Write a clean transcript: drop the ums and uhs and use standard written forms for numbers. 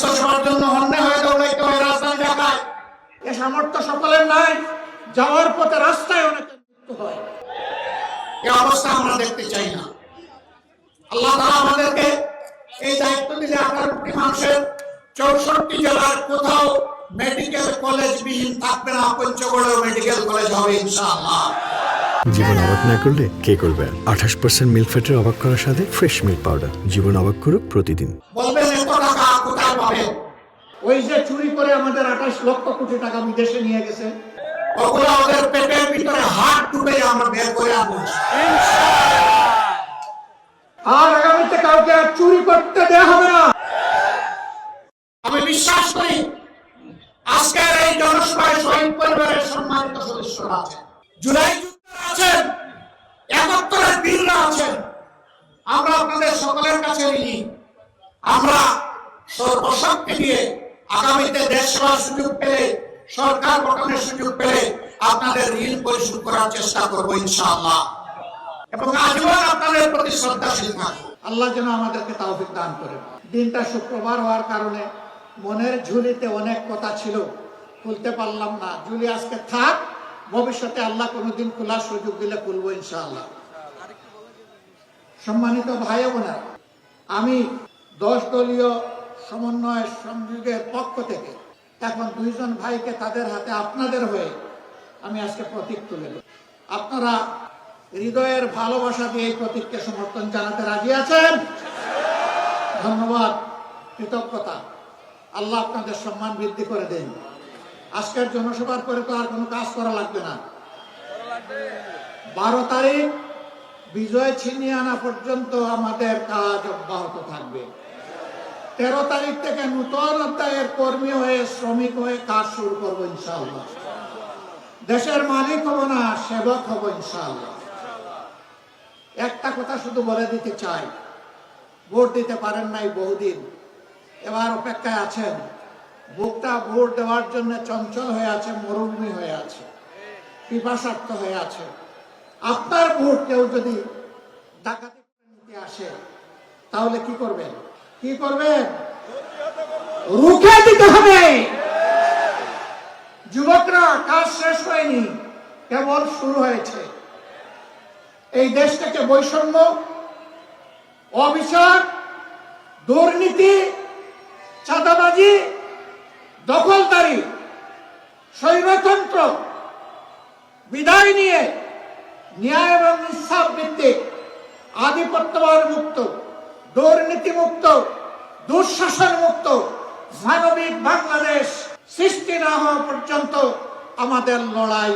স্বাস্থ্যসেবার জন্য অন্যায় হয়ে দৌড়াইতে হয় রাজধানী ঢাকায়। এ সামর্থ্য সকলের নাই, যাওয়ার পথে রাস্তায় অনেকের মৃত্যু হয়। এই অবস্থা আমরা দেখতে চাই না। আল্লাহ তাআলা আমাদেরকে এই দায়িত্ব দিলে 18টি মানুষের 64 জেলার কোথাও মেডিকেল কলেজ বিহীন থাকবে না। পঞ্চগড়েও মেডিকেল কলেজ হবে ইনশাআল্লাহ। জীবন অবাক না করলে কে করবে? 28% মিল্ক ফ্যাটের অবাক করার সাথে ফ্রেশ মিল্ক পাউডার। জীবন অবাক করুক প্রতিদিন। বলবেন এত টাকা কোথায় পাবেন? ওই যে চুরি করে আমাদের 28 লক্ষ কোটি টাকা বিদেশে নিয়ে গেছে, ওগুলো ওদের পেটের ভিতরে হাত ডুবে আমরা বের করে আনবো আর আগামীতে কাউকে আর চুরি করতে দেওয়া হবে না। আমি বিশ্বাস করি আজকের এই জনসভায় শহীদ পরিবারের সম্মানিত সদস্যরা আছেন, জুলাই যোদ্ধারা আছেন, 71-এর বীররা আছেন। আমরা আপনাদের সকলের কাছে ঋণী। আমরা সর্বশক্তি দিয়ে আগামীতে দেশ সেবার সুযোগ পেলে, সরকার গঠনের সুযোগ পেলে আপনাদের ঋণ পরিশোধ করার চেষ্টা করবো ইনশাআল্লাহ, এবং আজীবন আপনাদের প্রতি শ্রদ্ধাশীল থাকবো। আল্লাহ যেন আমাদেরকে তাওফিক দান করেন। দিনটা শুক্রবার হওয়ার কারণে মনের ঝুলিতে অনেক কথা ছিল, খুলতে পারলাম না। ঝুলি আজকে থাক, ভবিষ্যতে আল্লাহ কোনোদিন খোলার সুযোগ দিলে খুলবো ইনশাআল্লাহ। সম্মানিত ভাই বোনেরা, আমি 10 দলীয় সমন্বয় সংযোগের পক্ষ থেকে এখন 2 জন ভাইকে তাদের হাতে আপনাদের হয়ে আমি আজকে প্রতীক তুলে দেব। আপনারা হৃদয়ের ভালোবাসা দিয়ে এই প্রতীককে সমর্থন জানাতে রাজি আছেন? ধন্যবাদ, কৃতজ্ঞতা। আল্লাহ আপনাদের সম্মান বৃদ্ধি করে দেন। আজকের জনসভার পরে তো আর কোনো কাজ করা লাগবে না। 12 তারিখ বিজয় ছিনিয়ে আনা পর্যন্ত আমাদের কাজ অব্যাহত থাকবে। 13 তারিখ থেকে নতুন অধ্যায়ের কর্মী হয়ে, শ্রমিক হয়ে কাজ শুরু করবো ইনশাআল্লাহ। দেশের মালিক হব না, সেবক হব ইনশাআল্লাহ। একটা কথা শুধু বলে দিতে চাই, ভোট দিতে পারেন নাই বহুদিন, এবার অপেক্ষায় আছেন। বুকটা ভোট দেওয়ার জন্য চঞ্চল হয়ে আছে, মরুভূমি হয়ে আছে, পিপাসার্থ হয়ে আছে। আপনার ভোট কেউ যদি ডাকাতি করে নিতে আসে তাহলে কি করবেন? কি করবেন? রুখে দিতে হবে। যুবকরা, কাজ শেষ হয়নি, কেবল শুরু হয়েছে। এই দেশ থেকে বৈষম্য, অবিচার, দুর্নীতি, চাঁদাবাজি, দখলদারি, স্বৈরতন্ত্র বিদায় নিয়ে ন্যায় এবং ইনসাফ ভিত্তিক আধিপত্যবাদ মুক্ত, দুর্নীতি মুক্ত, দুঃশাসন মুক্ত মানবিক বাংলাদেশ সৃষ্টি না হওয়া পর্যন্ত আমাদের লড়াই